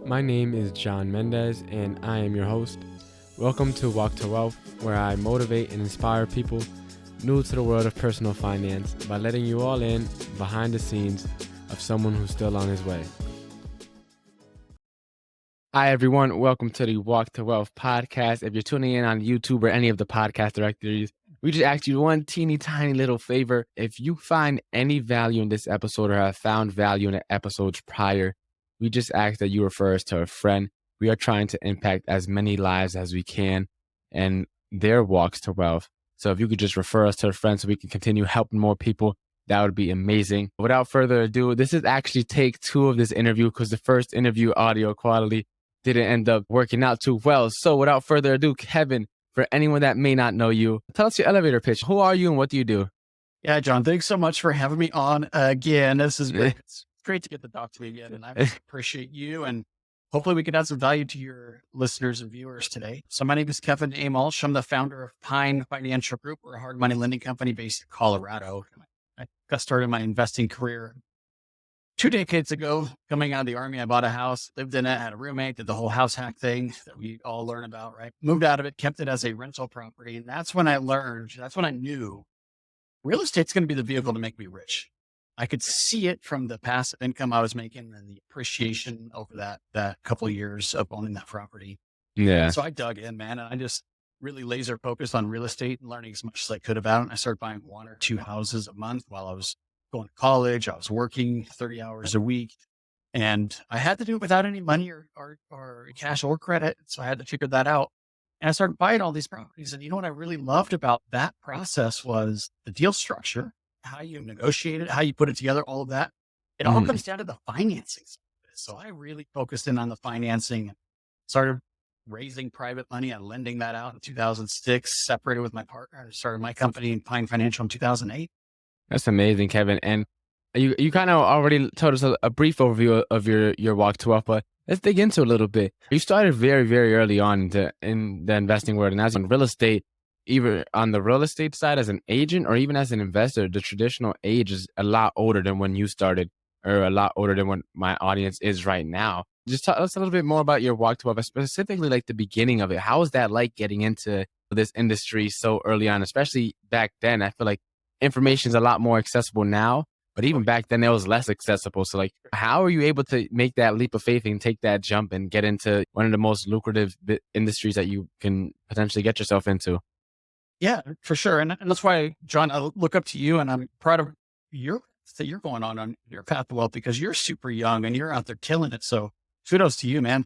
My name is John Mendez, and I am your host. Welcome to Walk to Wealth, where I motivate and inspire people new to the world of personal finance by letting you all in behind the scenes of someone who's still on his way. Hi, everyone. Welcome to the Walk to Wealth podcast. If you're tuning in on YouTube or any of the podcast directories, we just ask you one teeny tiny little favor. If you find any value in this episode or have found value in the episodes prior, we just ask that you refer us to a friend. We are trying to impact as many lives as we can and their walks to wealth. So if you could just refer us to a friend so we can continue helping more people, that would be amazing. Without further ado, this is actually take 2 of this interview because the first interview audio quality didn't end up working out too well. So without further ado, Kevin, for anyone that may not know you, tell us your elevator pitch. Who are you and what do you do? Yeah, John, thanks so much for having me on again. This is great. It's great to get to talk to you again. And I appreciate you. And hopefully we can add some value to your listeners and viewers today. So my name is Kevin Amolsch. I'm the founder of Pine Financial Group. We're a hard money lending company based in Colorado. I got started my investing career 2 decades ago. Coming out of the Army, I bought a house, lived in it, had a roommate, did the whole house hack thing that we all learn about, right? Moved out of it, kept it as a rental property. And that's when I knew real estate's going to be the vehicle to make me rich. I could see it from the passive income I was making and the appreciation over that couple of years of owning that property. Yeah. So I dug in, man, and I just really laser focused on real estate and learning as much as I could about it. I started buying 1 or 2 houses a month while I was going to college. I was working 30 hours a week, and I had to do it without any money or cash or credit. So I had to figure that out. And I started buying all these properties. And you know what I really loved about that process was the deal structure, how you negotiate it, how you put it together, all of that. It all comes down to the financing. So I really focused in on the financing and started raising private money and lending that out in 2006, separated with my partner and started my company in Pine Financial in 2008. That's amazing, Kevin. And you kind of already told us a brief overview of your walk to wealth, but let's dig into a little bit. You started very, very early on in the investing world, and as in real estate, either on the real estate side as an agent or even as an investor, the traditional age is a lot older than when you started, or a lot older than when my audience is right now. Just tell us a little bit more about your walk to wealth, specifically like the beginning of it. How was that like getting into this industry so early on, especially back then? I feel like information is a lot more accessible now, but even back then it was less accessible. So like, how are you able to make that leap of faith and take that jump and get into one of the most lucrative industries that you can potentially get yourself into? Yeah, for sure. And that's why, John, I look up to you and I'm proud of that you're going on your path to wealth because you're super young and you're out there killing it. So kudos to you, man.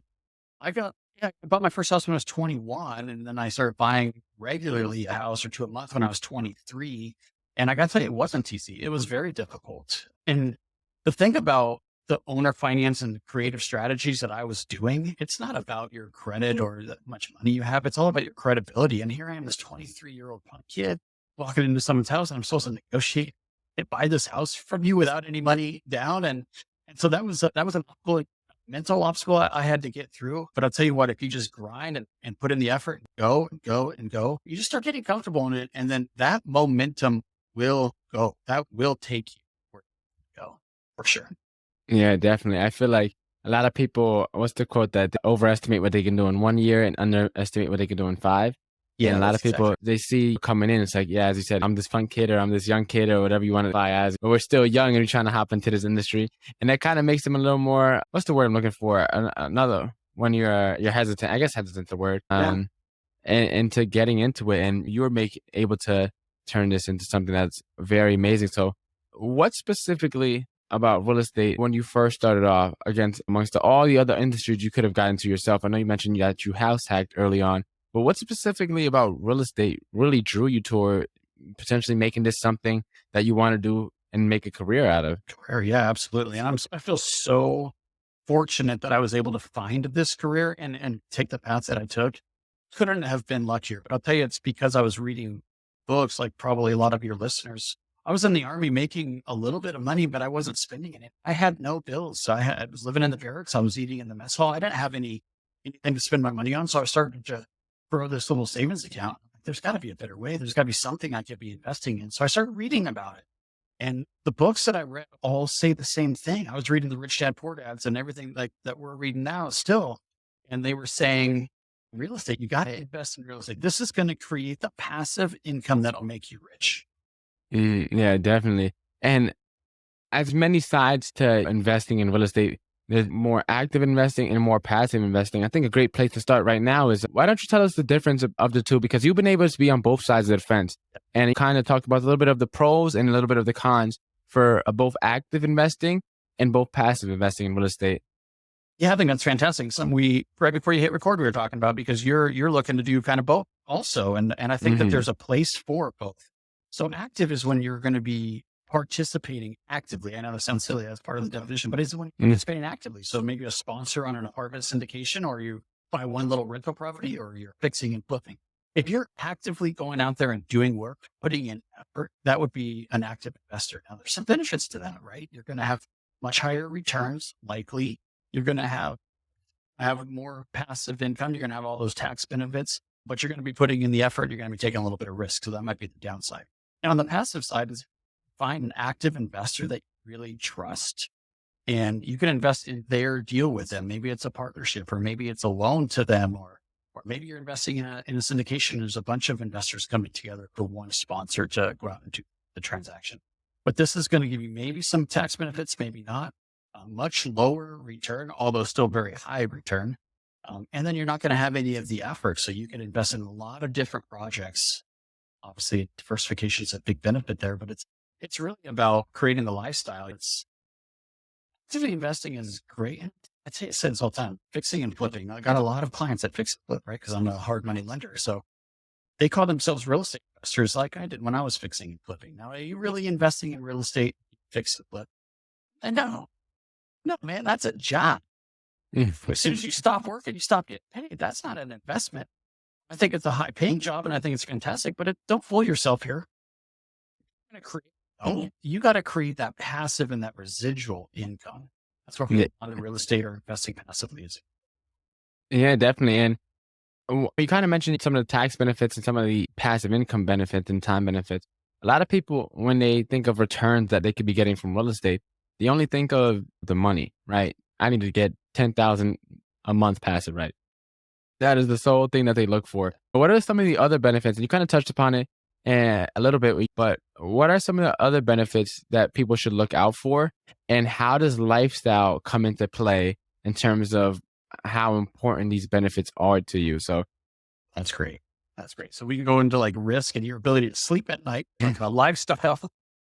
I bought my first house when I was 21, and then I started buying regularly a house or 2 a month when I was 23. And I got to tell you, it wasn't easy. It was very difficult. And the thing about the owner finance and creative strategies that I was doing, it's not about your credit or how much money you have. It's all about your credibility. And here I am, this 23-year-old punk kid walking into someone's house and I'm supposed to negotiate and buy this house from you without any money down. And so that was an mental obstacle I had to get through. But I'll tell you what, if you just grind and put in the effort and go, you just start getting comfortable in it. And then that momentum will go. That will take you where you go, for sure. Yeah, definitely. I feel like a lot of people, what's the quote, that they overestimate what they can do in 1 year and underestimate what they can do in 5. Yeah, and a lot of people, they see coming in, it's like, yeah, as you said, I'm this fun kid or I'm this young kid or whatever you want to buy as, but we're still young and we're trying to hop into this industry. And that kind of makes them a little more, what's the word I'm looking for? Another, when you're hesitant, I guess hesitant's the word, into getting into it. And you were able to turn this into something that's very amazing. So what specifically about real estate when you first started off amongst all the other industries you could have gotten to yourself? I know you mentioned that you house hacked early on, but what specifically about real estate really drew you toward potentially making this something that you want to do and make a career out of? Yeah, absolutely. And I feel so fortunate that I was able to find this career and take the path that I took. Couldn't have been luckier, but I'll tell you, it's because I was reading books like probably a lot of your listeners. I was in the Army making a little bit of money, but I wasn't spending it. I had no bills. So I was living in the barracks. I was eating in the mess hall. I didn't have anything to spend my money on. So I started to grow this little savings account. There's got to be a better way. There's got to be something I could be investing in. So I started reading about it. And the books that I read all say the same thing. I was reading the Rich Dad Poor Dads and everything like that we're reading now still. And they were saying, real estate, you got to invest in real estate. This is going to create the passive income that'll make you rich. Yeah, definitely. And as many sides to investing in real estate, there's more active investing and more passive investing. I think a great place to start right now is why don't you tell us the difference of the two? Because you've been able to be on both sides of the fence and you kind of talked about a little bit of the pros and a little bit of the cons for both active investing and both passive investing in real estate. Yeah, I think that's fantastic. Something right before you hit record, we were talking about, because you're looking to do kind of both also. And I think that there's a place for both. So active is when you're going to be participating actively. I know that sounds silly as part of the definition, but it's when you're participating actively. So maybe a sponsor on an apartment syndication, or you buy one little rental property, or you're fixing and flipping. If you're actively going out there and doing work, putting in effort, that would be an active investor. Now there's some benefits to that, right? You're going to have much higher returns, likely. You're going to have more passive income. You're going to have all those tax benefits, but you're going to be putting in the effort. You're going to be taking a little bit of risk. So that might be the downside. And on the passive side is find an active investor that you really trust, and you can invest in their deal with them. Maybe it's a partnership, or maybe it's a loan to them, or maybe you're investing in a syndication. There's a bunch of investors coming together for one sponsor to go out and do the transaction. But this is going to give you maybe some tax benefits, maybe not. A much lower return, although still very high return. And then you're not going to have any of the effort. So you can invest in a lot of different projects. Obviously, diversification is a big benefit there, but it's really about creating the lifestyle. Actively investing is great. I say it all the time, fixing and flipping. I got a lot of clients that fix and flip, right? Because I'm a hard money lender. So they call themselves real estate investors like I did when I was fixing and flipping. Now, are you really investing in real estate? Fix and flip? And no, man, that's a job. As soon as you stop working, you stop getting paid. That's not an investment. I think it's a high paying job and I think it's fantastic, but don't fool yourself here. You got to create that passive and that residual income. That's what a lot of real estate or investing passively is. Yeah, definitely. And you kind of mentioned some of the tax benefits and some of the passive income benefits and time benefits. A lot of people, when they think of returns that they could be getting from real estate, they only think of the money, right? I need to get $10,000 a month passive, right? That is the sole thing that they look for. But what are some of the other benefits? And you kind of touched upon it a little bit, but what are some of the other benefits that people should look out for? And how does lifestyle come into play in terms of how important these benefits are to you? So that's great. So we can go into like risk and your ability to sleep at night, talk about lifestyle.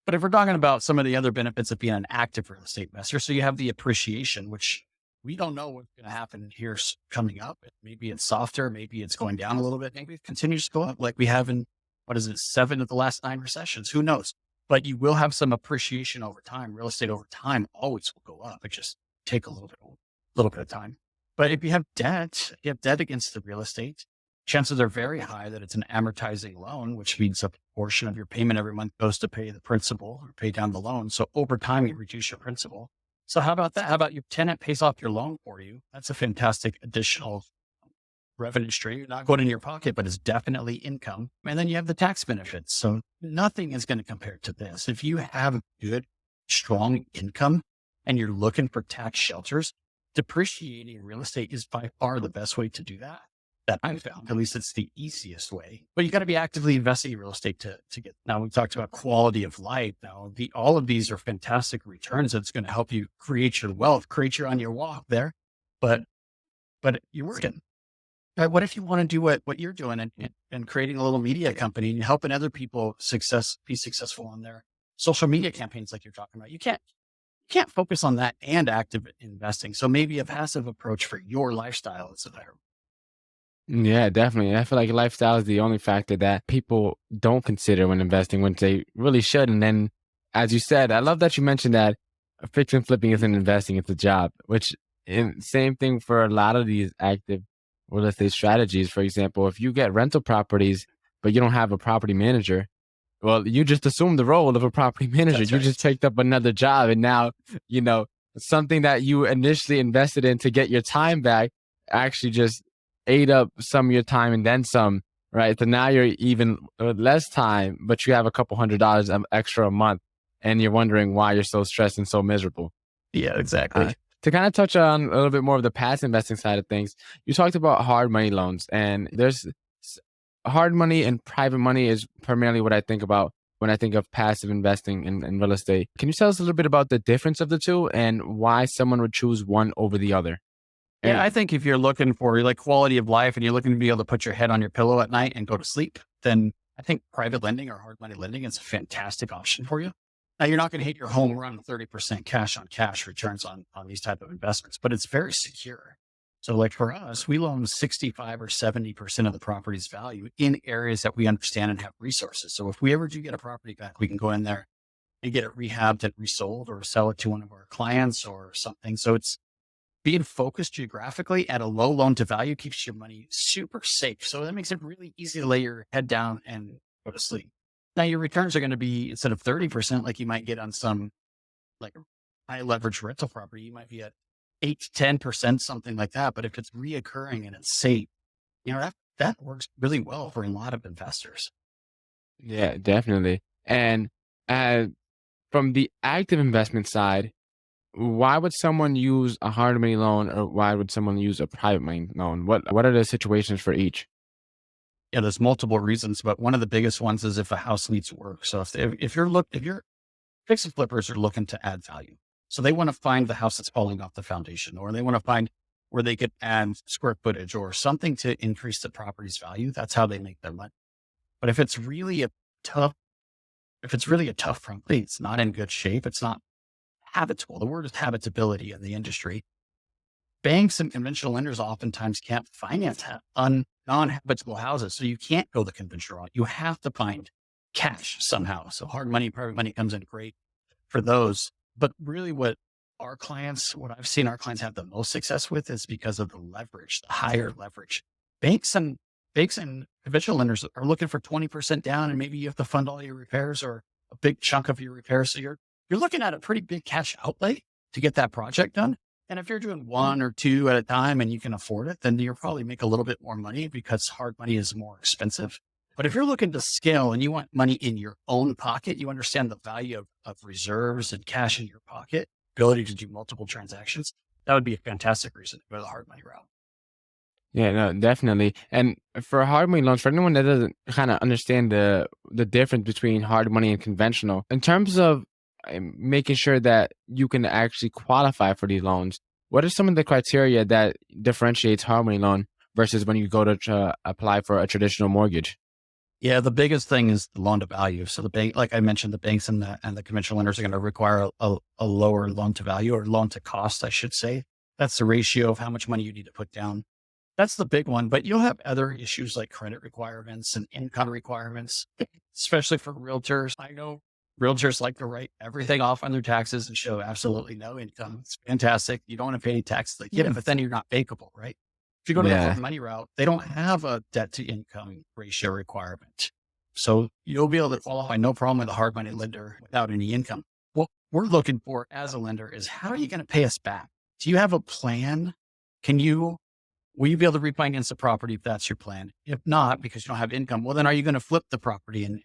But if we're talking about some of the other benefits of being an active real estate investor, so you have the appreciation, which we don't know what's going to happen here coming up. Maybe it's softer, maybe it's going down a little bit, maybe it continues to go up like we have in, 7 of the last 9 recessions, who knows? But you will have some appreciation over time. Real estate over time always will go up. It just take a little bit of time. But if you have debt against the real estate, chances are very high that it's an amortizing loan, which means a portion of your payment every month goes to pay the principal or pay down the loan. So over time, you reduce your principal. So how about that? How about your tenant pays off your loan for you? That's a fantastic additional revenue stream. Not going in your pocket, but it's definitely income. And then you have the tax benefits. So nothing is going to compare to this. If you have good, strong income and you're looking for tax shelters, depreciating real estate is by far the best way to do that I've found. At least it's the easiest way. But you got to be actively investing in real estate to get. Now we talked about quality of life. Now all of these are fantastic returns. That's going to help you create your wealth, create your on your walk there. But you're working. Right? What if you want to do what you're doing and creating a little media company and helping other people be successful on their social media campaigns like you're talking about? You can't focus on that and active investing. So maybe a passive approach for your lifestyle is a better. Yeah, definitely. I feel like lifestyle is the only factor that people don't consider when investing, when they really should. And then, as you said, I love that you mentioned that fix and flipping isn't investing, it's a job, which same thing for a lot of these active real estate strategies. For example, if you get rental properties, but you don't have a property manager, well, you just assume the role of a property manager. That's you right. just picked up another job. And now, something that you initially invested in to get your time back actually just ate up some of your time and then some, right? So now you're even less time, but you have a couple $100 extra a month. and you're wondering why you're so stressed and so miserable. Yeah, Uh, exactly. to kind of touch on a little bit more of the passive investing side of things, you talked about hard money loans, and s- hard money and private money is primarily what I think about when I think of passive investing in real estate. Can you tell us a little bit about the difference of the two and why someone would choose one over the other? Yeah, And I think if you're looking for like quality of life and you're looking to be able to put your head on your pillow at night and go to sleep, then I think private lending or hard money lending is a fantastic option for you. Now you're not going to hit your home run 30% cash on cash returns on these type of investments, but it's very secure. So like for us, we loan 65 or 70% of the property's value in areas that we understand and have resources. So if we ever do get a property back, we can go in there and get it rehabbed and resold or sell it to one of our clients or something. So it's being focused geographically at a low loan to value keeps your money super safe. So that makes it really easy to lay your head down and go to sleep. Now your returns are going to be instead of 30%, like you might get on some like high leverage rental property, you might be at 8 to 10%, something like that. But if it's reoccurring and it's safe, that works really well for a lot of investors. yeah, definitely. And uh, from the active investment side, why would someone use a hard money loan or why would someone use a private money loan? What are the situations for each? Yeah, there's multiple reasons, but one of the biggest ones is if a house needs work. So if you're fix and flippers are looking to add value. So they want to find the house that's falling off the foundation, or they want to find where they could add square footage or something to increase the property's value. That's how they make their money. But tough, if it's really a tough property, it's not in good shape. It's not habitable. The word is habitability in the industry. Banks and conventional lenders oftentimes can't finance non-habitable houses. So you can't go the conventional route. You have to find cash somehow. So hard money, private money comes in great for those. But really what I've seen our clients have the most success with is because of the leverage, the higher leverage. Banks and banks and conventional lenders are looking for 20% down and maybe you have to fund all your repairs or a big chunk of your repairs. So you're looking at a pretty big cash outlay to get that project done. And if you're doing one or two at a time and you can afford it, then you'll probably make a little bit more money because hard money is more expensive. But if you're looking to scale and you want money in your own pocket, you understand the value of reserves and cash in your pocket, ability to do multiple transactions, that would be a fantastic reason to go the hard money route. Yeah, no, definitely. And for hard money loans, for anyone that doesn't kind of understand the difference between hard money and conventional, in terms of making sure that you can actually qualify for these loans, what are some of the criteria that differentiates hard money loan versus when you go to apply for a traditional mortgage? Yeah, the biggest thing is the loan to value. So the bank, like I mentioned, the banks and the conventional lenders are going to require a lower loan to value or loan to cost, I should say. That's the ratio of how much money you need to put down. That's the big one, but you'll have other issues like credit requirements and income requirements, especially for realtors. I know realtors like to write everything off on their taxes and show absolutely no income. It's fantastic. You don't want to pay any taxes. They get it, but then you're not bankable, right? If you go to the hard Yeah. money route, they don't have a debt to income ratio requirement. So you'll be able to qualify no problem with a hard money lender without any income. What we're looking for as a lender is how are you going to pay us back? Do you have a plan? Will you be able to refinance the property if that's your plan? If not, because you don't have income, well, then are you going to flip the property and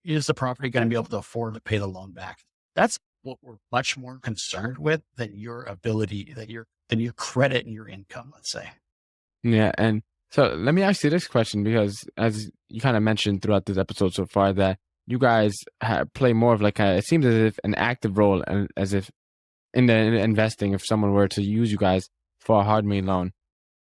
is the property going to be able to afford to pay the loan back? That's what we're much more concerned with than your ability, than your credit and your income, let's say. Yeah, and so let me ask you this question because as you kind of mentioned throughout this episode so far that you guys play more of like it seems as if an active role and as if in the investing if someone were to use you guys for a hard money loan.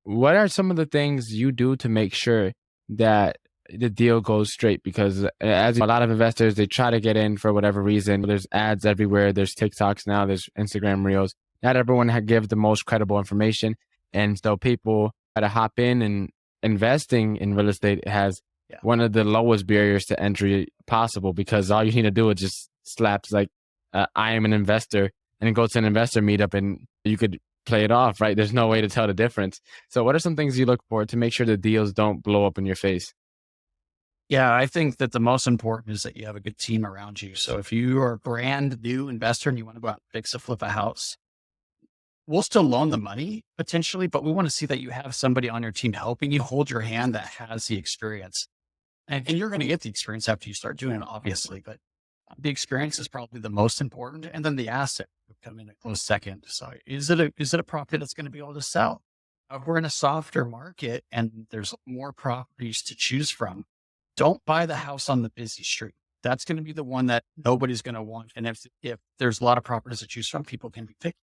What are some of the things you do to make sure that the deal goes straight? Because as a lot of investors, they try to get in for whatever reason. There's ads everywhere. There's TikToks now. There's Instagram Reels. Not everyone gives the most credible information. And so people try to hop in, and investing in real estate has Yeah. one of the lowest barriers to entry possible because all you need to do is just slaps like, I am an investor and go to an investor meetup and you could play it off, right? There's no way to tell the difference. So what are some things you look for to make sure the deals don't blow up in your face? Yeah, I think that the most important is that you have a good team around you. So if you are a brand new investor and you want to go out and fix a flip a house, we'll still loan the money potentially, but we want to see that you have somebody on your team helping you hold your hand that has the experience. And you're going to get the experience after you start doing it, obviously. But The experience is probably the most important. And then the asset would come in a close second. So is it a property that's going to be able to sell? If we're in a softer market and there's more properties to choose from, don't buy the house on the busy street. That's going to be the one that nobody's going to want. And if there's a lot of properties to choose from, people can be picky.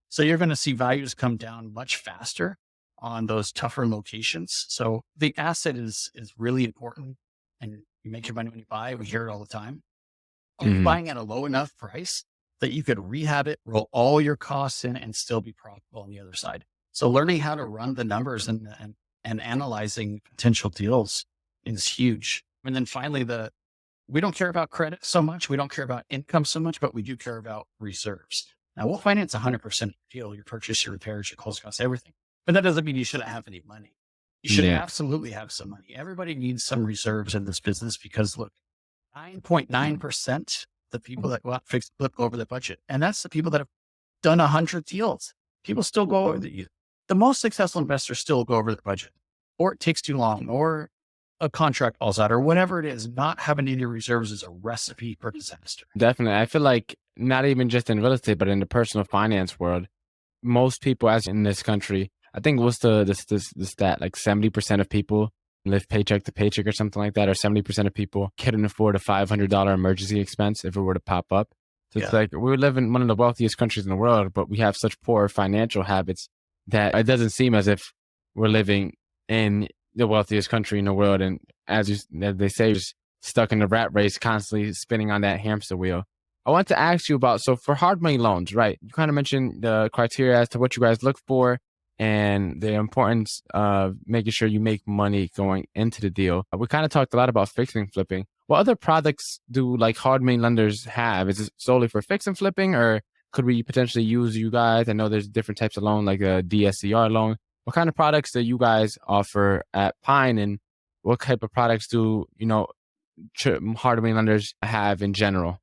So you're going to see values come down much faster on those tougher locations. So the asset is really important, and you make your money when you buy. We hear it all the time. Are you Mhm. buying at a low enough price that you could rehab it, roll all your costs in, and still be profitable on the other side? So learning how to run the numbers and analyzing potential deals is huge. And then finally, we don't care about credit so much. We don't care about income so much, but we do care about reserves. Now we'll finance 100% of your deal, your purchase, your repairs, your closing costs, everything. But that doesn't mean you shouldn't have any money. You should Yeah. absolutely have some money. Everybody needs some reserves in this business because look, 9.9% the people that go out and fix flip go over the budget. And that's the people that have done 100 deals. People still go over the most successful investors still go over their budget, or it takes too long, or a contract falls out, or whatever it is. Not having any reserves is a recipe for disaster. Definitely. I feel like not even just in real estate, but in the personal finance world, most people as in this country, I think what's the stat, like 70% of people live paycheck to paycheck or something like that, or 70% of people couldn't afford a $500 emergency expense if it were to pop up. So it's Yeah. like we live in one of the wealthiest countries in the world, but we have such poor financial habits that it doesn't seem as if we're living in the wealthiest country in the world. And as they say, just stuck in the rat race, constantly spinning on that hamster wheel. I want to ask you about, so for hard money loans, right? You kind of mentioned the criteria as to what you guys look for and the importance of making sure you make money going into the deal. We kind of talked a lot about fixing and flipping. What other products do like hard money lenders have? Is it solely for fix and flipping, or could we potentially use you guys? I know there's different types of loan, like a DSCR loan. What kind of products do you guys offer at Pine, and what type of products do, hard money lenders have in general?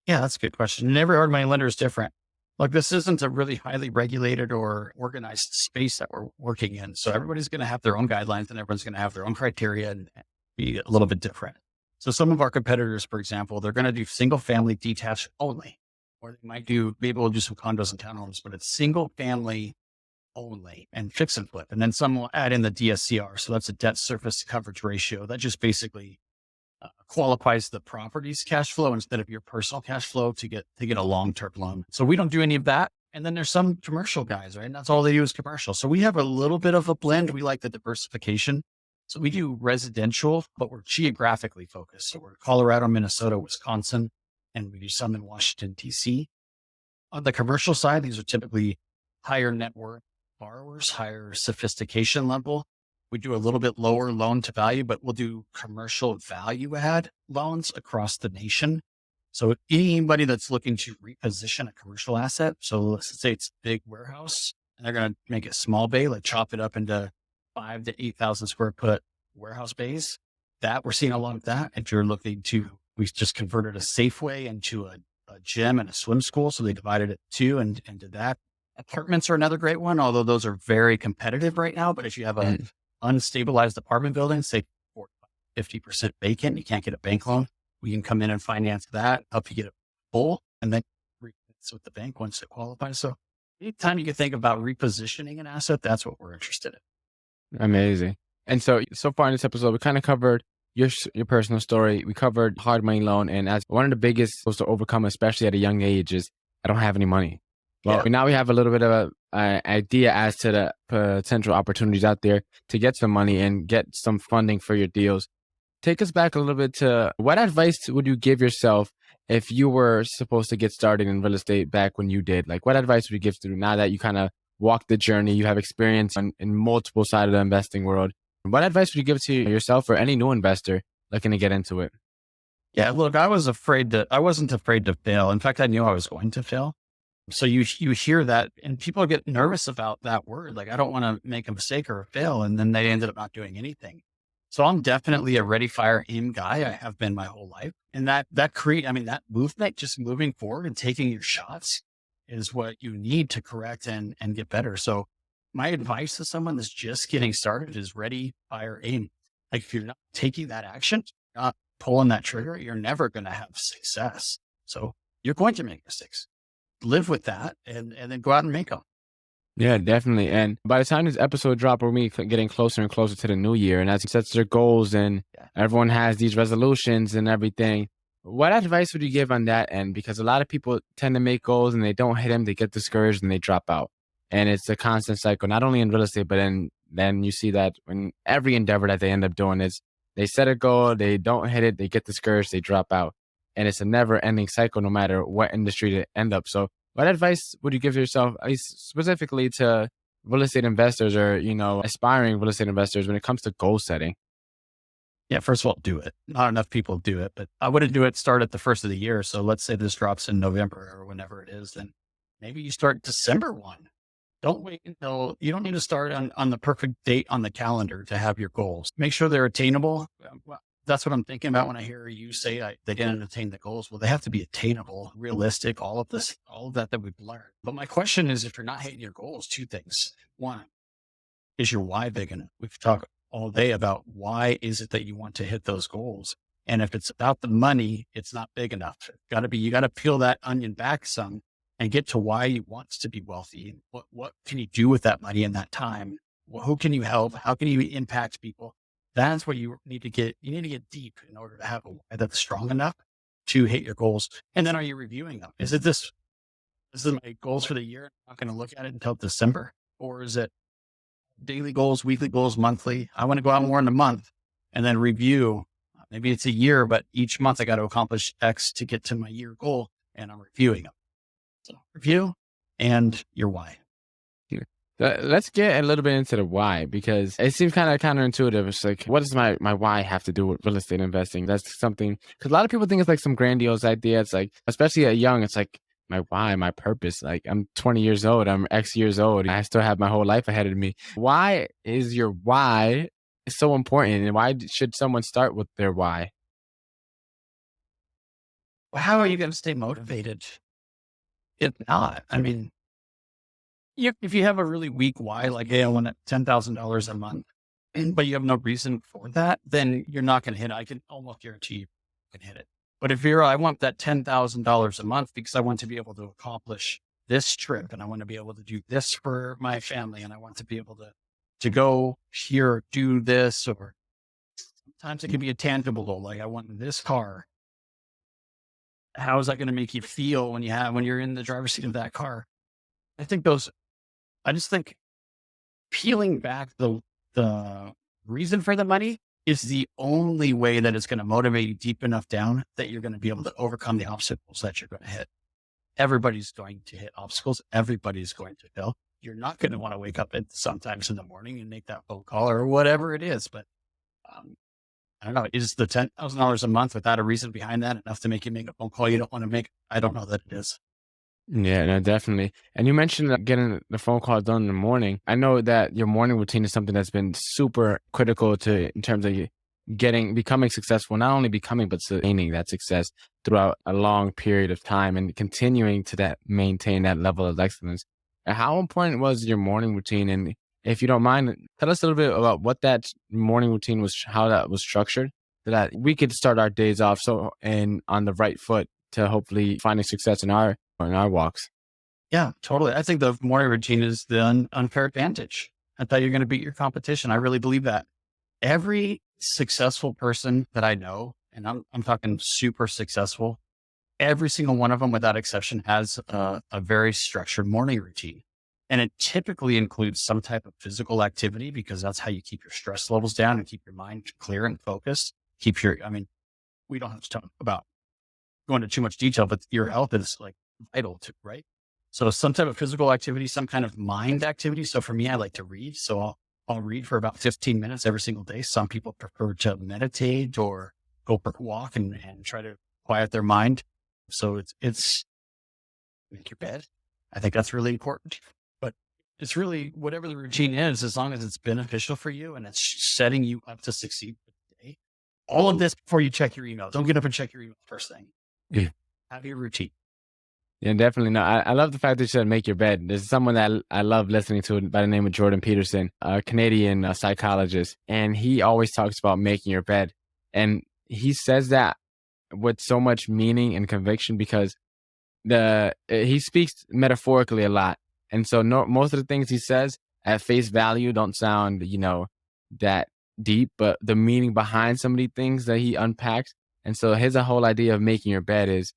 Yeah, that's a good question. And every hard money lender is different. Like this isn't a really highly regulated or organized space that we're working in. So everybody's going to have their own guidelines and everyone's going to have their own criteria and be a little bit different. So some of our competitors, for example, they're going to do single family detached only, or they might do, maybe we'll do some condos and townhomes, but it's single family only and fix and flip. And then some will add in the DSCR. So that's a debt surface coverage ratio. That just basically qualifies the property's cash flow instead of your personal cash flow to get a long-term loan. So we don't do any of that. And then there's some commercial guys, right? And that's all they do is commercial. So we have a little bit of a blend. We like the diversification. So we do residential, but we're geographically focused. So we're Colorado, Minnesota, Wisconsin, and we do some in Washington, DC. On the commercial side, these are typically higher net worth borrowers, higher sophistication level. We do a little bit lower loan to value, but we'll do commercial value add loans across the nation. So anybody that's looking to reposition a commercial asset, so let's say it's a big warehouse and they're going to make it small bay, like chop it up into 5 to 8,000 square foot warehouse bays. That we're seeing a lot of that. If you're looking to, we just converted a Safeway into a gym and a swim school. So they divided it two and did that. Apartments are another great one, although those are very competitive right now. But if you have a unstabilized apartment building, say 50% vacant, you can't get a bank loan, we can come in and finance that, help you get it full, and then refinance with the bank once it qualifies. So anytime you can think about repositioning an asset, that's what we're interested in. Amazing. And so far in this episode, we kind of covered your personal story. We covered hard money loan, and as one of the biggest was to overcome, especially at a young age, is I don't have any money. Well, Yeah. now we have a little bit of a idea as to the potential opportunities out there to get some money and get some funding for your deals. Take us back a little bit to what advice would you give yourself if you were supposed to get started in real estate back when you did? Like, what advice would you give to now that you kind of walked the journey, you have experience in multiple sides of the investing world? What advice would you give to yourself or any new investor looking to get into it? Yeah. Look, I wasn't afraid to fail. In fact, I knew I was going to fail. So you hear that and people get nervous about that word. Like, I don't want to make a mistake or fail. And then they ended up not doing anything. So I'm definitely a ready, fire, aim guy. I have been my whole life. And that movement, just moving forward and taking your shots is what you need to correct and get better. So my advice to someone that's just getting started is ready, fire, aim. Like if you're not taking that action, not pulling that trigger, you're never going to have success. So you're going to make mistakes. Live with that and then go out and make them. Yeah, definitely. And by the time this episode drop, we're getting closer and closer to the new year. And as it sets their goals and Yeah. everyone has these resolutions and everything, what advice would you give on that end? Because a lot of people tend to make goals and they don't hit them, they get discouraged and they drop out. And it's a constant cycle, not only in real estate, but then you see that in every endeavor that they end up doing is they set a goal, they don't hit it, they get discouraged, they drop out. And it's a never ending cycle, no matter what industry they end up. So what advice would you give yourself, specifically to real estate investors or, aspiring real estate investors when it comes to goal setting? Yeah, first of all, do it. Not enough people do it, but I wouldn't do it start at the first of the year. So let's say this drops in November or whenever it is, then maybe you start December 1. Don't wait until you don't need to start on the perfect date on the calendar to have your goals. Make sure they're attainable. Well, that's what I'm thinking about when I hear you say they didn't attain the goals. Well, they have to be attainable, realistic, all of that we've learned. But my question is, if you're not hitting your goals, two things. One, is your why big enough? We've talked all day about why is it that you want to hit those goals. And if it's about the money, it's not big enough. You got to peel that onion back some and get to why you want to be wealthy. What can you do with that money in that time? Who can you help? How can you impact people? That's what you need to get. You need to get deep in order to have a why that's strong enough to hit your goals. And then are you reviewing them? Is it this is my goals for the year? I'm not going to look at it until December. Or is it daily goals, weekly goals, monthly? I want to go out more in a month and then review. Maybe it's a year, but each month I got to accomplish X to get to my year goal, and I'm reviewing them. So review and your why. Let's get a little bit into the why, because it seems kind of counterintuitive. It's like, what does my why have to do with real estate investing? That's something, because a lot of people think it's like some grandiose idea. It's like, especially at young, it's like my why, my purpose. Like, I'm 20 years old, I'm X years old, I still have my whole life ahead of me. Why is your why so important? And why should someone start with their why? Well, how are you going to stay motivated? If not, I mean, if you have a really weak why, like, hey, I want $10,000 a month, but you have no reason for that, then you're not going to hit it. I can almost guarantee you can hit it. But if I want that $10,000 a month because I want to be able to accomplish this trip and I want to be able to do this for my family and I want to be able to go here, do this, or sometimes it can be a tangible goal. Like, I want this car. How is that going to make you feel when you're in the driver's seat of that car? I just think peeling back the reason for the money is the only way that it's going to motivate you deep enough down that you're going to be able to overcome the obstacles that you're going to hit. Everybody's going to hit obstacles. Everybody's going to fail. You're not going to want to wake up sometimes in the morning and make that phone call or whatever it is. But I don't know. Is the $10,000 a month without a reason behind that enough to make you make a phone call you don't want to make? I don't know that it is. Yeah, no, definitely. And you mentioned getting the phone call done in the morning. I know that your morning routine is something that's been super critical in terms of you becoming successful, not only becoming, but sustaining that success throughout a long period of time and continuing to maintain that level of excellence. And how important was your morning routine? And if you don't mind, tell us a little bit about what that morning routine was, how that was structured, so that we could start our days off and on the right foot to hopefully finding success in our walks. Yeah, totally. I think the morning routine is the unfair advantage. I thought you're going to beat your competition. I really believe that. Every successful person that I know, and I'm talking super successful, every single one of them without exception has a very structured morning routine. And it typically includes some type of physical activity because that's how you keep your stress levels down and keep your mind clear and focused. We don't have to talk about going into too much detail, but your health is like vital to, right? So some type of physical activity, some kind of mind activity. So for me, I like to read. So I'll read for about 15 minutes every single day. Some people prefer to meditate or go for a walk and try to quiet their mind. So it's make your bed. I think that's really important, but it's really whatever the routine is, as long as it's beneficial for you and it's setting you up to succeed for the day. All of this before you check your email. Don't get up and check your email first thing. Yeah. Have your routine. Yeah, definitely. No, I love the fact that you said make your bed. There's someone that I love listening to by the name of Jordan Peterson, a Canadian psychologist, and he always talks about making your bed. And he says that with so much meaning and conviction because he speaks metaphorically a lot. And so most of the things he says at face value don't sound, that deep, but the meaning behind some of the things that he unpacks. And so his whole idea of making your bed is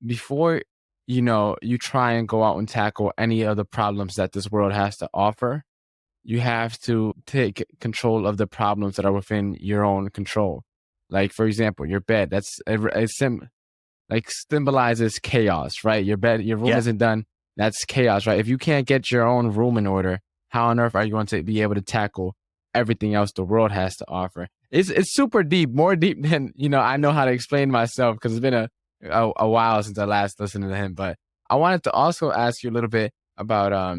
before, you try and go out and tackle any of the problems that this world has to offer, you have to take control of the problems that are within your own control. Like, for example, your bed, like symbolizes chaos, right? Your room Yeah. isn't done. That's chaos, right? If you can't get your own room in order, how on earth are you going to be able to tackle everything else the world has to offer? It's super deep, more deep than, I know how to explain myself because it's been a while since I last listened to him. But I wanted to also ask you a little bit about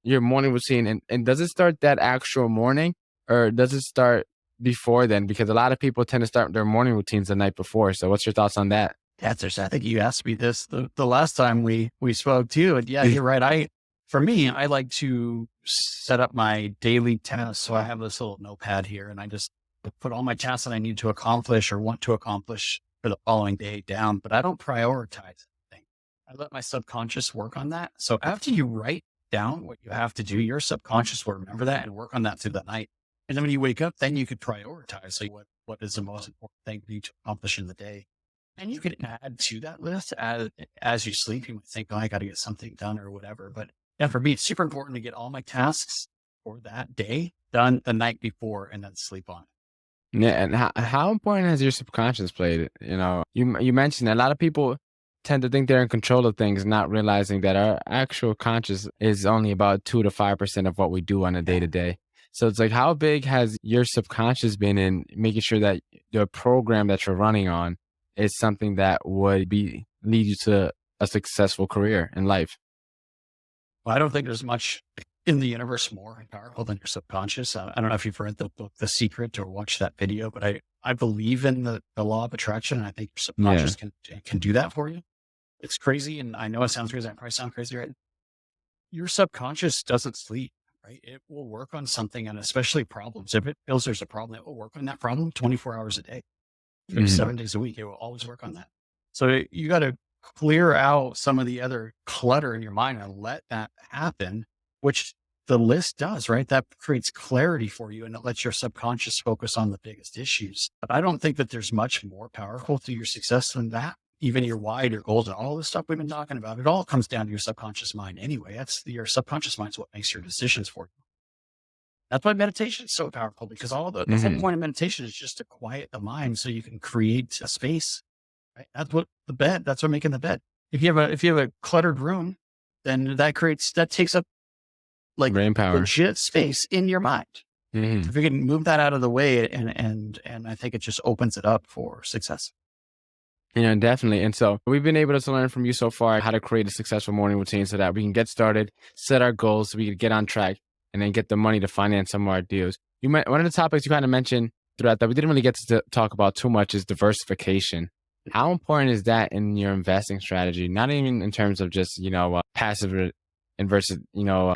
your morning routine, and does it start that actual morning or does it start before then? Because a lot of people tend to start their morning routines the night before. So what's your thoughts on that? I think you asked me this the last time we spoke too. And yeah, you're right. For me, I like to set up my daily tasks. So I have this little notepad here and I just put all my tasks that I need to accomplish or want to accomplish for the following day down, but I don't prioritize anything. I let my subconscious work on that. So after you write down what you have to do, your subconscious will remember that and work on that through the night. And then when you wake up, then you could prioritize like what is the most important thing for you to accomplish in the day. And you can add to that list as you sleep. You might think, oh, I got to get something done or whatever. But yeah, for me, it's super important to get all my tasks for that day done the night before and then sleep on it. Yeah, and how important has your subconscious played? You mentioned a lot of people tend to think they're in control of things, not realizing that our actual conscious is only about 2 to 5% of what we do on a day to day. So it's like, how big has your subconscious been in making sure that the program that you're running on is something that would lead you to a successful career in life? Well, I don't think there's much in the universe more powerful than your subconscious. I don't know if you've read the book, The Secret, or watched that video, but I believe in the law of attraction. And I think your subconscious can do that for you. It's crazy. And I know it sounds crazy. I probably sound crazy, right? Your subconscious doesn't sleep, right? It will work on something, and especially problems. If it feels there's a problem, it will work on that problem 24 hours a day, 7 days a week. It will always work on that. So you got to clear out some of the other clutter in your mind and let that happen, which the list does, right? That creates clarity for you and it lets your subconscious focus on the biggest issues. But I don't think that there's much more powerful to your success than that. Even your why, your goals, and all this stuff we've been talking about, it all comes down to your subconscious mind anyway. Your subconscious mind is what makes your decisions for you. That's why meditation is so powerful, because the whole point of meditation is just to quiet the mind so you can create a space. Right? That's what making the bed. If you have a cluttered room, then that takes up like brain power, legit space in your mind. So if you can move that out of the way, and I think it just opens it up for success. Definitely. And so we've been able to learn from you so far how to create a successful morning routine so that we can get started, set our goals so we can get on track, and then get the money to finance some of our deals. One of the topics you kind of mentioned throughout that we didn't really get to talk about too much is diversification. How important is that in your investing strategy? Not even in terms of just, passive and versus,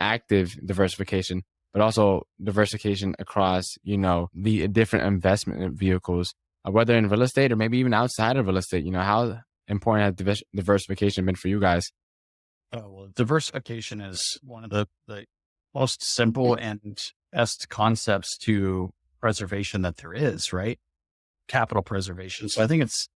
active diversification, but also diversification across, the different investment vehicles, whether in real estate or maybe even outside of real estate. How important has diversification been for you guys? Oh, well, diversification is one of the most simple and best concepts to preservation that there is, right? Capital preservation. So I think it's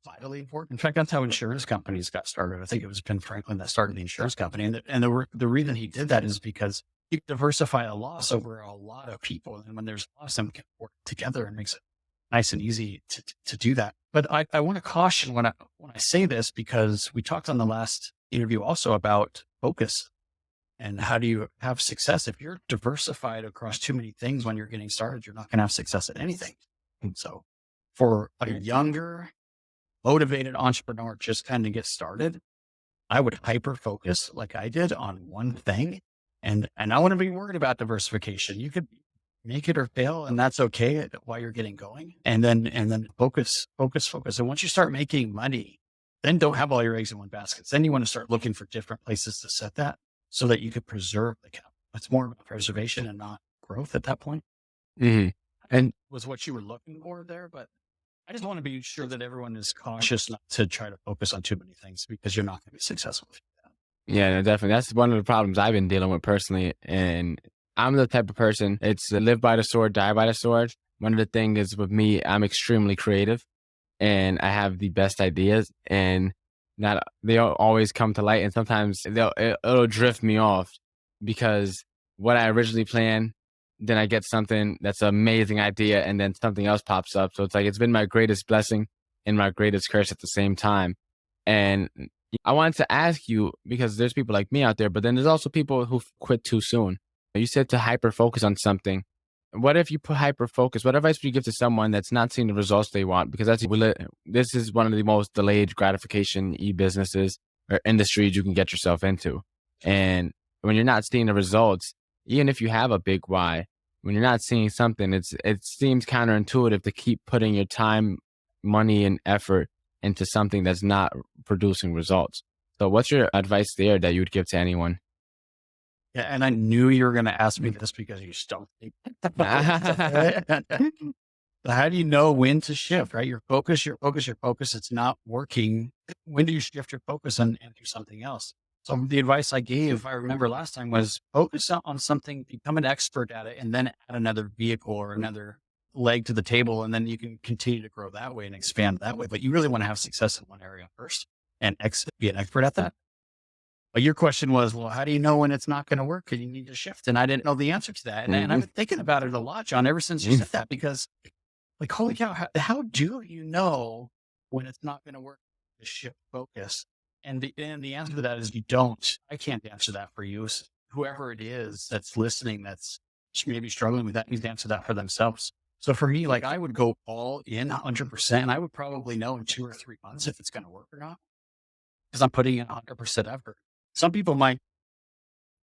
vitally important. In fact, that's how insurance companies got started. I think it was Ben Franklin that started the insurance company. And the reason he did that is because you diversify a loss over a lot of people. And when there's loss, them can work together and makes it nice and easy to do that. But I want to caution when I say this, because we talked on the last interview also about focus and how do you have success. If you're diversified across too many things when you're getting started, you're not going to have success at anything. And so for a younger, motivated entrepreneur just kind of get started, I would hyper focus like I did on one thing. And I wouldn't be worried about diversification. You could make it or fail, and that's okay while you're getting going. And then focus. And once you start making money, then don't have all your eggs in one basket. Then you want to start looking for different places to set that so that you could preserve the capital. It's more about preservation and not growth at that point. And was what you were looking for there, but I just want to be sure that everyone is cautious not to try to focus on too many things because you're not going to be successful. Yeah, no, definitely. That's one of the problems I've been dealing with personally. And I'm the type of person, it's live by the sword, die by the sword. One of the things is with me, I'm extremely creative and I have the best ideas, and not they don't always come to light. And sometimes it'll drift me off because what I originally planned, then I get something that's an amazing idea and then something else pops up. So it's like, it's been my greatest blessing and my greatest curse at the same time. And I wanted to ask you, because there's people like me out there, but then there's also people who quit too soon. You said to hyper focus on something. What if you put hyper focus? What advice would you give to someone that's not seeing the results they want? Because this is one of the most delayed gratification e-businesses or industries you can get yourself into. And when you're not seeing the results, even if you have a big why, when you're not seeing something, it seems counterintuitive to keep putting your time, money, and effort into something that's not producing results. So what's your advice there that you would give to anyone? Yeah, and I knew you were going to ask me this because you don't think about it. How do you know when to shift, right? Your focus, it's not working. When do you shift your focus and do something else? So the advice I gave, if I remember last time, was focus on something, become an expert at it, and then add another vehicle or another leg to the table. And then you can continue to grow that way and expand that way. But you really want to have success in one area first and be an expert at that. But your question was, well, how do you know when it's not going to work? Because you need to shift. And I didn't know the answer to that. And I've been thinking about it a lot, John, ever since you said that, because like, holy cow, how do you know when it's not going to work to shift focus? And the answer to that is you don't. I can't answer that for you. Whoever it is that's listening, that's maybe struggling with that, needs to answer that for themselves. So for me, like, I would go all in 100%. I would probably know in 2 or 3 months if it's going to work or not, because I'm putting in 100% effort. Some people might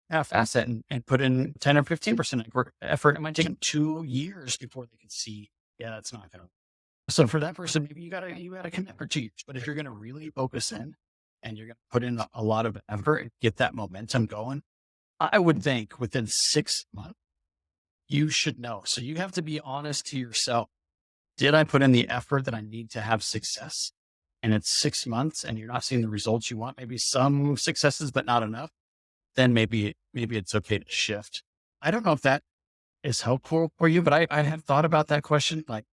half-ass it and put in 10 or 15% effort. It might take them 2 years before they can see, yeah, that's not going to. So for that person, maybe you got to commit for 2 years. But if you're going to really focus in and you're going to put in a lot of effort and get that momentum going, I would think within 6 months, you should know. So you have to be honest to yourself. Did I put in the effort that I need to have success? And it's 6 months and you're not seeing the results you want, maybe some successes, but not enough, then maybe it's okay to shift. I don't know if that is helpful for you, but I have thought about that question like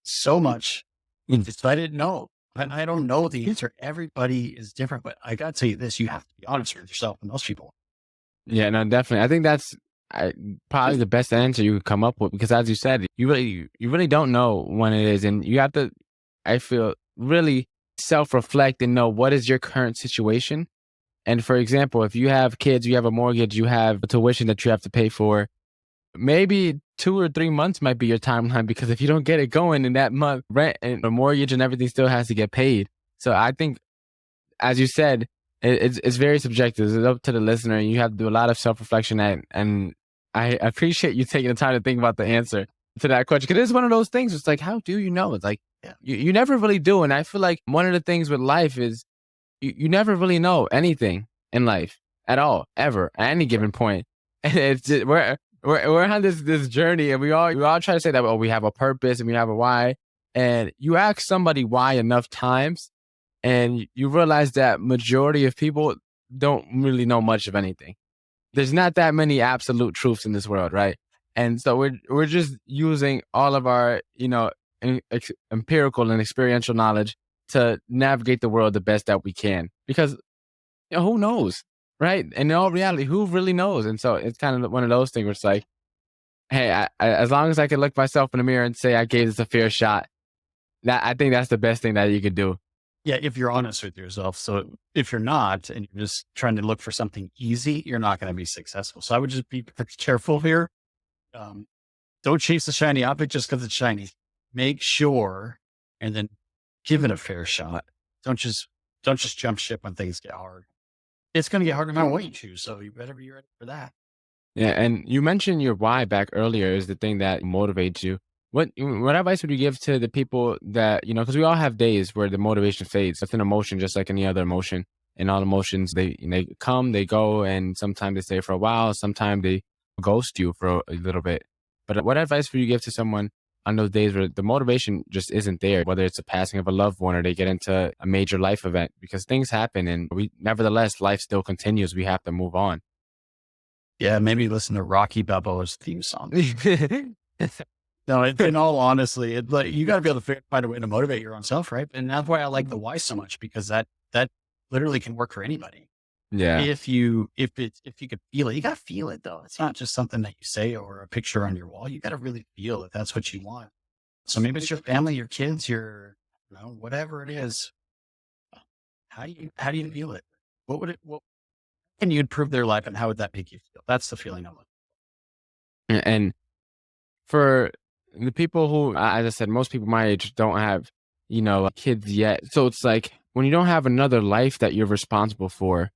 so much. I didn't know. I don't know the answer. Everybody is different, but I got to tell you this, you have to be honest with yourself and most people. Yeah, no, definitely. I think that's probably the best answer you could come up with, because as you said, you really don't know when it is. And you have to, I feel, really self-reflect and know what is your current situation. And for example, if you have kids, you have a mortgage, you have a tuition that you have to pay for, maybe 2 or 3 months might be your timeline, because if you don't get it going in that month, rent and the mortgage and everything still has to get paid. So I think, as you said, it's very subjective. It's up to the listener, and you have to do a lot of self-reflection. And I appreciate you taking the time to think about the answer to that question, because it's one of those things. It's like, how do you know? It's like, you never really do. And I feel like one of the things with life is you never really know anything in life at all, ever, at any given point. And it's just, we're on this journey, and we all try to say that, well, we have a purpose and we have a why. And you ask somebody why enough times, and you realize that majority of people don't really know much of anything. There's not that many absolute truths in this world, right? And so we're just using all of our, empirical and experiential knowledge to navigate the world the best that we can. Because who knows, right? And in all reality, who really knows? And so it's kind of one of those things where it's like, hey, I, as long as I can look myself in the mirror and say I gave this a fair shot, I think that's the best thing that you could do. Yeah, if you're honest with yourself. So if you're not, and you're just trying to look for something easy, you're not going to be successful. So I would just be careful here. Don't chase the shiny object just because it's shiny. Make sure, and then give it a fair shot. Don't just jump ship when things get hard. It's going to get hard no matter what you choose. So you better be ready for that. Yeah, and you mentioned your why back earlier is the thing that motivates you. What advice would you give to the people that, because we all have days where the motivation fades. It's an emotion just like any other emotion. And all emotions, they come, they go, and sometimes they stay for a while. Sometimes they ghost you for a little bit. But what advice would you give to someone on those days where the motivation just isn't there, whether it's a passing of a loved one or they get into a major life event, because things happen and nevertheless, life still continues. We have to move on. Yeah, maybe listen to Rocky Balboa's theme song. No, in all honesty, like, you got to be able to find a way to motivate your own self, right? And that's why I like the why so much, because that literally can work for anybody. Yeah. If you could feel it, you got to feel it though. It's not just something that you say or a picture on your wall. You got to really feel it. That's what you want. So maybe it's your family, your kids, whatever it is. How do you feel it? What can you improve their life, and how would that make you feel? That's the feeling I want. And for the people who, as I said, most people my age don't have, kids yet. So it's like when you don't have another life that you're responsible for,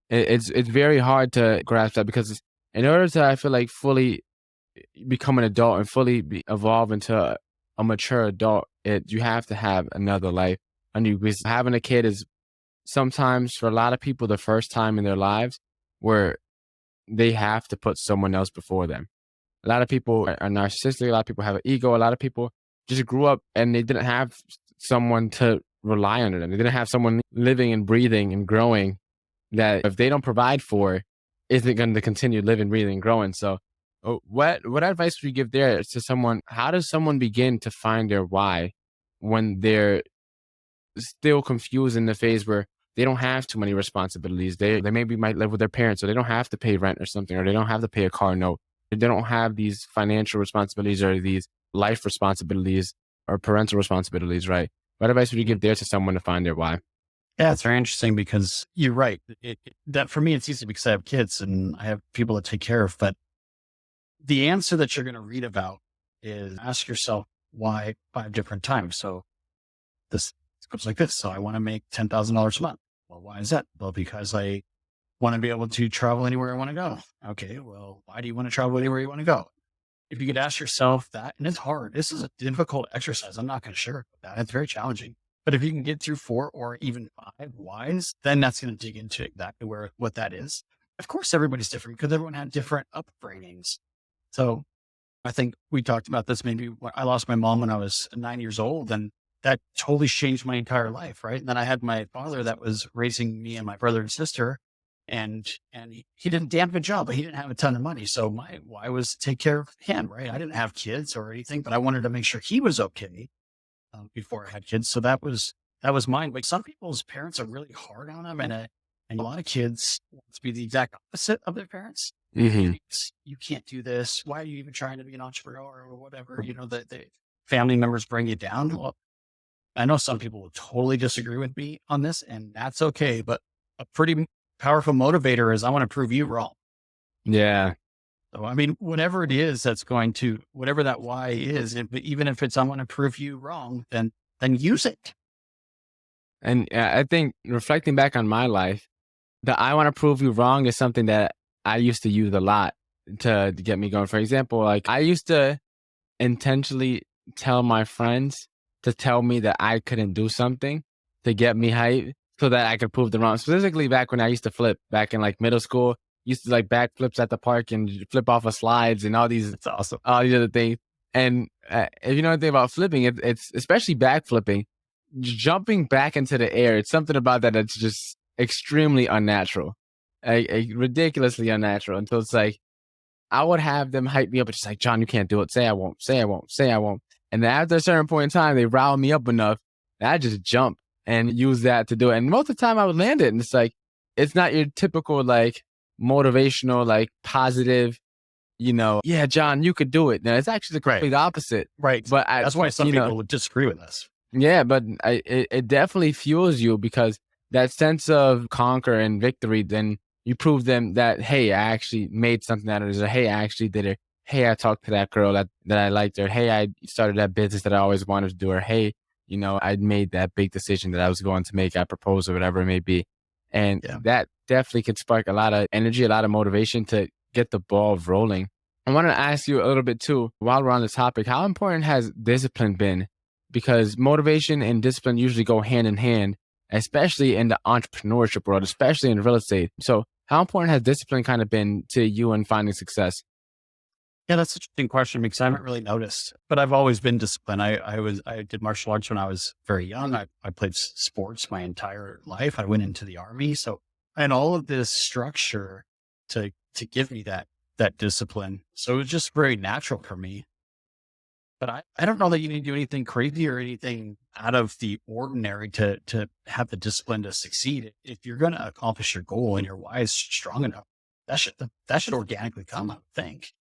it's very hard to grasp that, because in order to, I feel like, fully become an adult and fully evolve into a mature adult, you have to have another life. And because having a kid is sometimes, for a lot of people, the first time in their lives where they have to put someone else before them. A lot of people are narcissistic. A lot of people have an ego. A lot of people just grew up and they didn't have someone to rely on them. They didn't have someone living and breathing and growing that, if they don't provide for, isn't going to continue living, breathing, and growing. So what advice would you give there to someone? How does someone begin to find their why when they're still confused in the phase where they don't have too many responsibilities? They maybe might live with their parents, so they don't have to pay rent or something, or they don't have to pay a car note. They don't have these financial responsibilities or these life responsibilities or parental responsibilities, right? What advice would you give there to someone to find their why? Yeah, it's very interesting, because you're right. That for me, it's easy because I have kids and I have people to take care of. But the answer that you're going to read about is, ask yourself why 5 different times. So this goes like this. So I want to make $10,000 a month. Well, why is that? Well, because I want to be able to travel anywhere I want to go. Okay, well, why do you want to travel anywhere you want to go? If you could ask yourself that, and it's hard. This is a difficult exercise. I'm not going to share that. It's very challenging. But if you can get through 4 or even 5 whys, then that's going to dig into exactly what that is. Of course, everybody's different because everyone had different upbringings. So I think we talked about this. Maybe when I lost my mom when I was 9 years old, and that totally changed my entire life. Right. And then I had my father that was raising me and my brother and sister. And he did a damn good job, but he didn't have a ton of money. So my why was to take care of him, right? I didn't have kids or anything, but I wanted to make sure he was okay before I had kids. So that was mine. But some people's parents are really hard on them, and a lot of kids want to be the exact opposite of their parents. Mm-hmm. You can't do this. Why are you even trying to be an entrepreneur or whatever? The family members bring you down. Well, I know some people will totally disagree with me on this, and that's okay. But a pretty powerful motivator is, I want to prove you wrong. Yeah. So, I mean, whatever it is whatever that why is, even if it's, I want to prove you wrong, then use it. And I think, reflecting back on my life, the I want to prove you wrong is something that I used to use a lot to get me going. For example, like, I used to intentionally tell my friends to tell me that I couldn't do something to get me hyped so that I could prove them wrong. Specifically back when I used to flip back in like middle school, used to like backflips at the park and flip off of slides and all these other things. And if you know anything about flipping, it's especially backflipping, jumping back into the air. It's something about that that's just extremely unnatural, ridiculously unnatural. And so it's like, I would have them hype me up. It's just like, John, you can't do it. Say I won't. Say I won't. Say I won't. And then after a certain point in time, they rile me up enough that I just jump and use that to do it. And most of the time I would land it. And it's like, it's not your typical like motivational, like positive, yeah, John, you could do it. Now it's actually the complete opposite. Right. But that's why some people would disagree with us. Yeah, but it definitely fuels you, because that sense of conquer and victory, then you prove them that, hey, I actually made something out of this, or hey, I actually did it. Hey, I talked to that girl that I liked, or hey, I started that business that I always wanted to do, or hey, I made that big decision that I was going to make. I proposed, or whatever it may be. And that definitely can spark a lot of energy, a lot of motivation to get the ball rolling. I want to ask you a little bit too, while we're on the topic, how important has discipline been? Because motivation and discipline usually go hand in hand, especially in the entrepreneurship world, especially in real estate. So how important has discipline kind of been to you in finding success? Yeah, that's an interesting question because I haven't really noticed, but I've always been disciplined. I did martial arts when I was very young. I played sports my entire life. I went into the army. So I had all of this structure to give me that discipline. So it was just very natural for me. But I don't know that you need to do anything crazy or anything out of the ordinary to have the discipline to succeed. If you're going to accomplish your goal and your why is strong enough, that should organically come, I would think.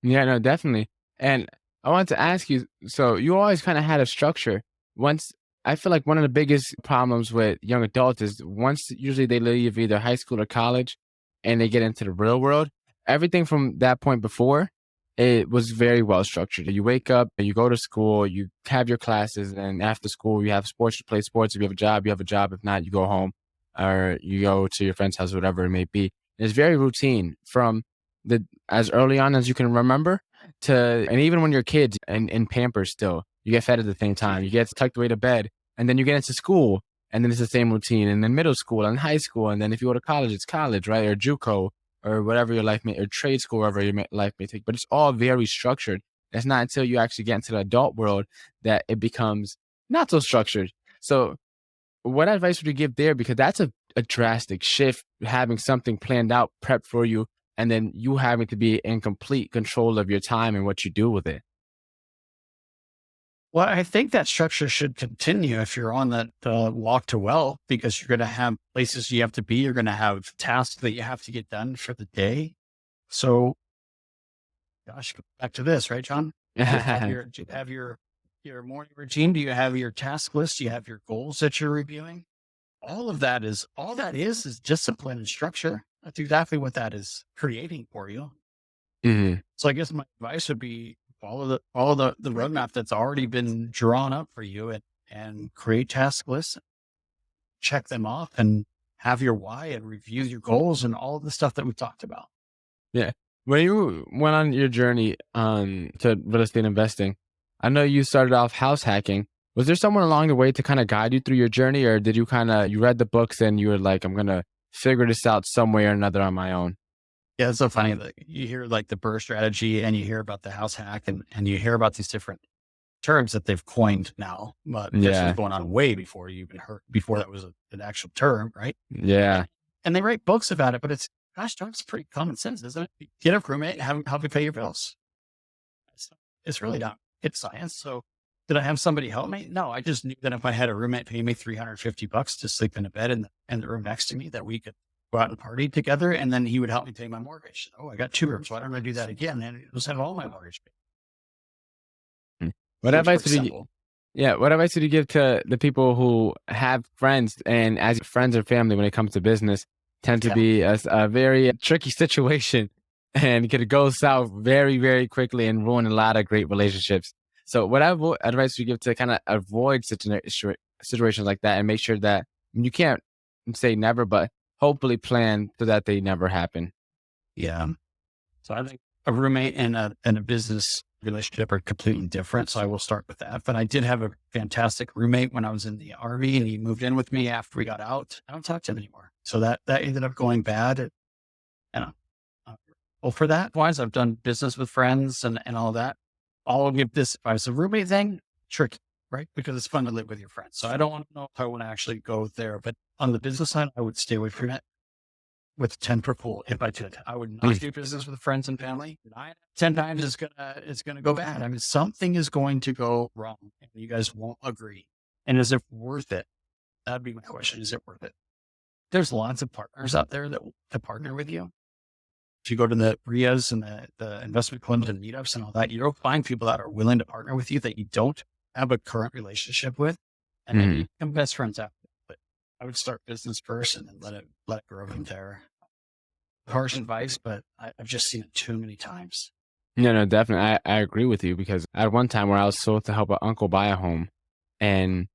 Yeah, no, definitely. And I wanted to ask you, so you always kind of had a structure. Once I feel like one of the biggest problems with young adults is once usually they leave either high school or college and they get into the real world, everything from that point before, it was very well structured. You wake up, you go to school, you have your classes, and after school you have sports, you play sports. If you have a job, you have a job. If not, you go home or you go to your friend's house, whatever it may be. It's very routine from the as early on as you can remember to, and even when you're kids and in Pampers still, you get fed at the same time. You get tucked away to bed, and then you get into school, and then it's the same routine. And then middle school and high school, and then if you go to college, it's college, right, or JUCO, or whatever your life may, or trade school, wherever your life may take. But it's all very structured. It's not until you actually get into the adult world that it becomes not so structured. So what advice would you give there? Because that's a drastic shift, having something planned out, prepped for you, and then you having to be in complete control of your time and what you do with it. Well, I think that structure should continue if you're on that walk to wealth, because you're going to have places you have to be. You're going to have tasks that you have to get done for the day. So, gosh, back to this, right, John? Do you have your morning routine? Do you have your task list? Do you have your goals that you're reviewing? All that is discipline and structure. That's exactly what that is creating for you. Hmm. So I guess my advice would be follow the roadmap that's already been drawn up for you, and create task lists, check them off, and have your why and review your goals and all of the stuff that we talked about. Yeah. When you went on your journey to real estate investing, I know you started off house hacking. Was there someone along the way to kind of guide you through your journey, or did you you read the books and you were like, I'm gonna figure this out some way or another on my own? Yeah, it's so funny that you hear like the BRRRR strategy and you hear about the house hack, and you hear about these different terms that they've coined now, but this was Yeah. going on way before you even heard, before that was an actual term, right? Yeah. And they write books about it, but gosh darn, it's pretty common sense, isn't it? Get a roommate, have them help you pay your bills. It's, it's really not, it's science. So did I have somebody help me? No, I just knew that if I had a roommate pay me $350 to sleep in a bed in the room next to me, that we could go out and party together, and then he would help me pay my mortgage. Oh, I got two rooms. Why don't I do that again? And it was have all my mortgage paid. Mm. What So it's advice pretty would you simple. Yeah, what advice would you give to the people who have friends and as friends or family when it comes to business tend to Yeah. be a very tricky situation and could go south very, very quickly and ruin a lot of great relationships. So what advice would you give to kind of avoid situations like that and make sure that you can't say never, but hopefully plan so that they never happen? Yeah. So I think a roommate and a business relationship are completely different. So I will start with that. But I did have a fantastic roommate when I was in the RV, and he moved in with me after we got out. I don't talk to him anymore. So that ended up going bad. And well, for that wise, I've done business with friends and all that. I'll give this advice. A roommate thing, tricky, right? Because it's fun to live with your friends. So I don't want to know if I want to actually go there. But on the business side, I would stay away from it with 10 per pool. If I did, I would not do business with friends and family. 10 times it's gonna go bad. I mean, something is going to go wrong, and you guys won't agree. And is it worth it? That'd be my question. Is it worth it? There's lots of partners out there that to partner with you. If you go to the RIAs and the investment clubs and meetups and all that, you'll find people that are willing to partner with you that you don't have a current relationship with, and then you Mhm. become best friends after. But I would start business first and then let it grow from there. Harsh advice, but I've just seen it too many times. No, no, definitely. I agree with you because at one time where I was supposed to help an uncle buy a home and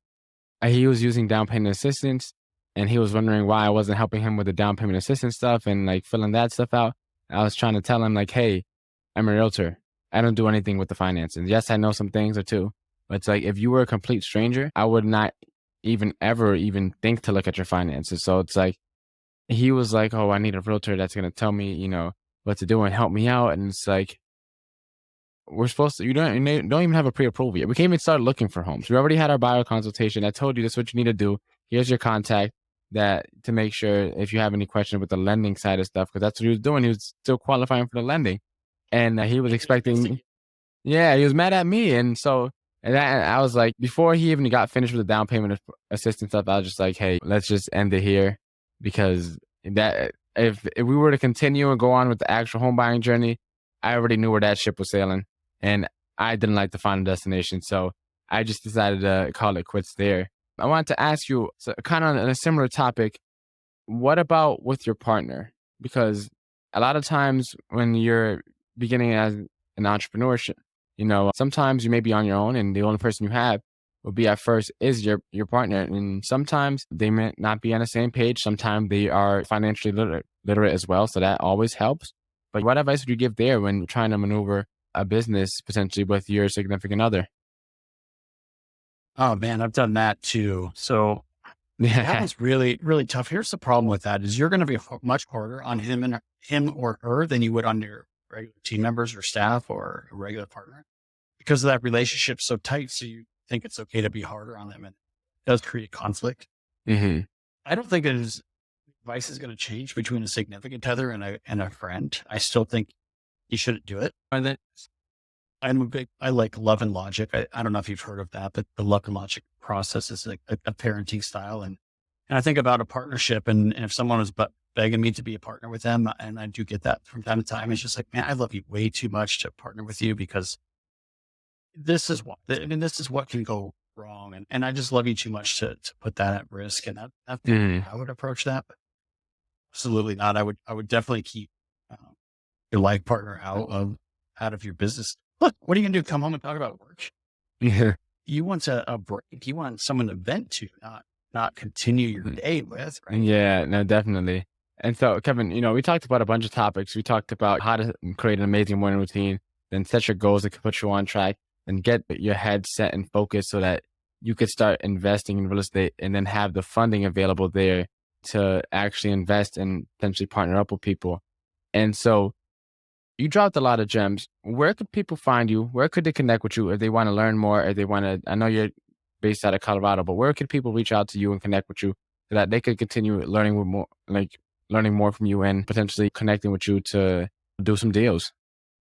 he was using down payment assistance and he was wondering why I wasn't helping him with the down payment assistance stuff and like filling that stuff out. I was trying to tell him like, hey, I'm a realtor. I don't do anything with the finances. Yes, I know some things or two, but it's like if you were a complete stranger, I would not even ever even think to look at your finances. So it's like he was like, oh, I need a realtor that's going to tell me, what to do and help me out. And it's like, you don't even have a pre-approval yet. We can't even start looking for homes. We already had our buyer consultation. I told you this is what you need to do. Here's your contact that to make sure if you have any questions with the lending side of stuff, because that's what he was doing. He was still qualifying for the lending. And he was expecting, yeah, he was mad at me. And so, and I was like, before he even got finished with the down payment assistance stuff, I was just like, hey, let's just end it here. Because that if we were to continue and go on with the actual home buying journey, I already knew where that ship was sailing. And I didn't like the final destination. So I just decided to call it quits there. I wanted to ask you, so kind of on a similar topic, what about with your partner? Because a lot of times when you're beginning as an entrepreneurship, sometimes you may be on your own and the only person you have will be at first is your partner. And sometimes they may not be on the same page. Sometimes they are financially literate as well. So that always helps. But what advice would you give there when trying to maneuver a business potentially with your significant other? Oh man, I've done that too. So that was really, really tough. Here's the problem with that is you're going to be much harder on him or her than you would on your regular team members or staff or a regular partner because of that relationship so tight. So you think it's okay to be harder on them, and it does create conflict. Mm-hmm. I don't think advice is going to change between a significant other and a friend. I still think you shouldn't do it. And then I like love and logic. I don't know if you've heard of that, but the love and logic process is like a parenting style. And I think about a partnership and if someone was begging me to be a partner with them, and I do get that from time to time, it's just like, man, I love you way too much to partner with you because this is what can go wrong. And I just love you too much to put that at risk. And that's how I would approach that. But absolutely not. I would definitely keep your life partner out of your business. Look, what are you going to do? Come home and talk about work? Yeah. You want a break. You want someone to vent to, not continue your day with, right? Yeah, no, definitely. And so, Kevin, we talked about a bunch of topics. We talked about how to create an amazing morning routine, then set your goals that can put you on track, and get your head set and focused so that you could start investing in real estate and then have the funding available there to actually invest and potentially partner up with people. And so you dropped a lot of gems. Where could people find you? Where could they connect with you if they want to learn more? If they want to, I know you're based out of Colorado, but where could people reach out to you and connect with you so that they could continue learning more from you and potentially connecting with you to do some deals?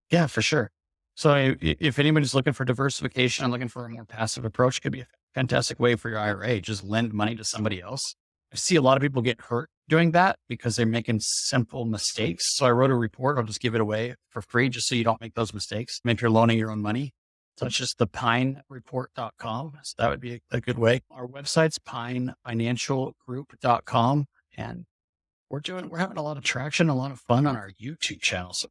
Yeah, for sure. So if anybody's looking for diversification and looking for a more passive approach, it could be a fantastic way for your IRA. Just lend money to somebody else. I see a lot of people get hurt doing that because they're making simple mistakes. So I wrote a report. I'll just give it away for free just so you don't make those mistakes. If you're loaning your own money. So it's just thepinereport.com. So that would be a good way. Our website's pinefinancialgroup.com. And we're having a lot of traction, a lot of fun on our YouTube channel. So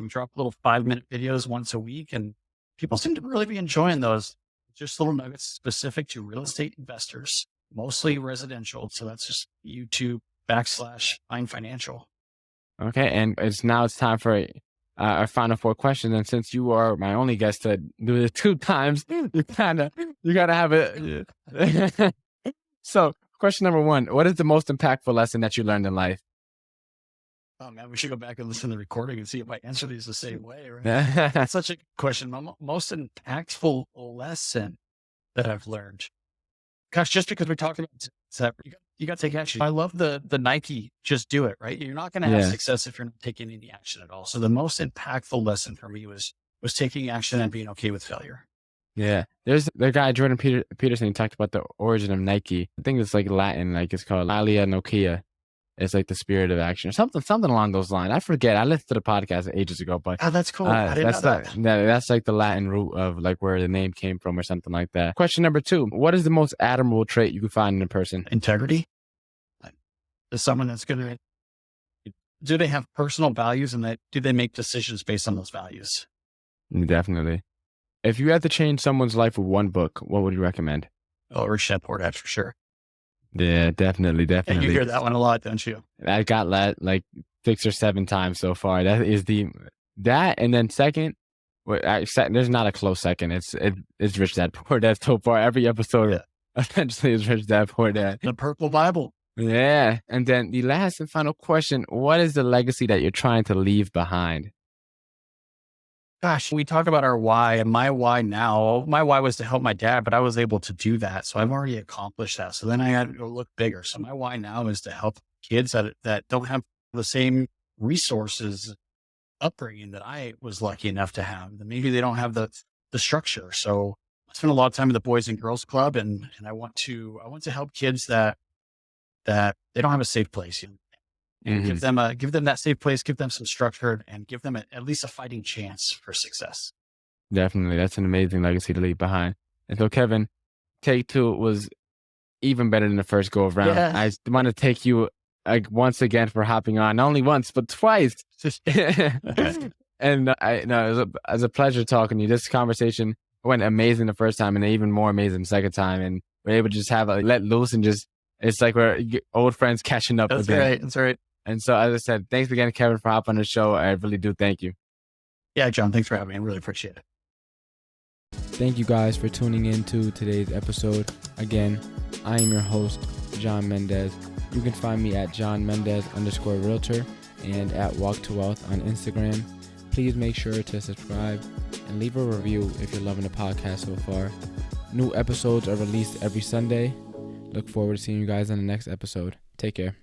we drop little 5-minute videos once a week and people seem to really be enjoying those. Just little nuggets specific to real estate investors, mostly residential. So that's just YouTube.com/Pine Financial. Okay. And it's time for our final 4 questions. And since you are my only guest to do it 2 times, you gotta have it. So question number 1, what is the most impactful lesson that you learned in life? Oh man, we should go back and listen to the recording and see if I answer these the same way. Right? That's such a good question. My most impactful lesson that I've learned. Gosh, just because we're talking about that, you got to take action. I love the Nike, just do it, right? You're not going to have success if you're not taking any action at all. So the most impactful lesson for me was taking action and being okay with failure. Yeah. There's the guy, Jordan Peterson, he talked about the origin of Nike. I think it's like Latin, like it's called Alia Nokia. It's like the spirit of action or something along those lines. I forget. I listened to the podcast ages ago, but that's cool. I didn't know that. That's like the Latin root of like where the name came from or something like that. Question number 2, what is the most admirable trait you can find in a person? Integrity. Is someone that's going to, do they have personal values and do they make decisions based on those values? Definitely. If you had to change someone's life with one book, what would you recommend? Oh, Rich Dad Poor Dad for sure. Yeah, definitely. And you hear that one a lot, don't you? I got that like 6 or 7 times so far. That is that. And then second, there's not a close second. It's Rich Dad Poor Dad so far. Every episode essentially is Rich Dad Poor Dad. The Purple Bible. Yeah. And then the last and final question, what is the legacy that you're trying to leave behind? Gosh, we talked about our why, and my why was to help my dad, but I was able to do that. So I've already accomplished that. So then I had to go look bigger. So my why now is to help kids that don't have the same resources upbringing that I was lucky enough to have. That maybe they don't have the structure. So I spend a lot of time in the Boys and Girls Club, and I want to help kids that they don't have a safe place. And give them that safe place, give them some structure, and give them at least a fighting chance for success. Definitely. That's an amazing legacy to leave behind. And so, Kevin, take two was even better than the first go around. Yeah. I want to thank you once again for hopping on, not only once, but twice. And it was a pleasure talking to you. This conversation went amazing the first time and even more amazing the second time. And we're able to just have let loose and it's like we're old friends catching up. That's right. That's right. And so, as I said, thanks again, Kevin, for hopping on the show. I really do thank you. Yeah, John, thanks for having me. I really appreciate it. Thank you guys for tuning in to today's episode. Again, I am your host, John Mendez. You can find me at JohnMendez_Realtor and at Walk to Wealth on Instagram. Please make sure to subscribe and leave a review if you're loving the podcast so far. New episodes are released every Sunday. Look forward to seeing you guys on the next episode. Take care.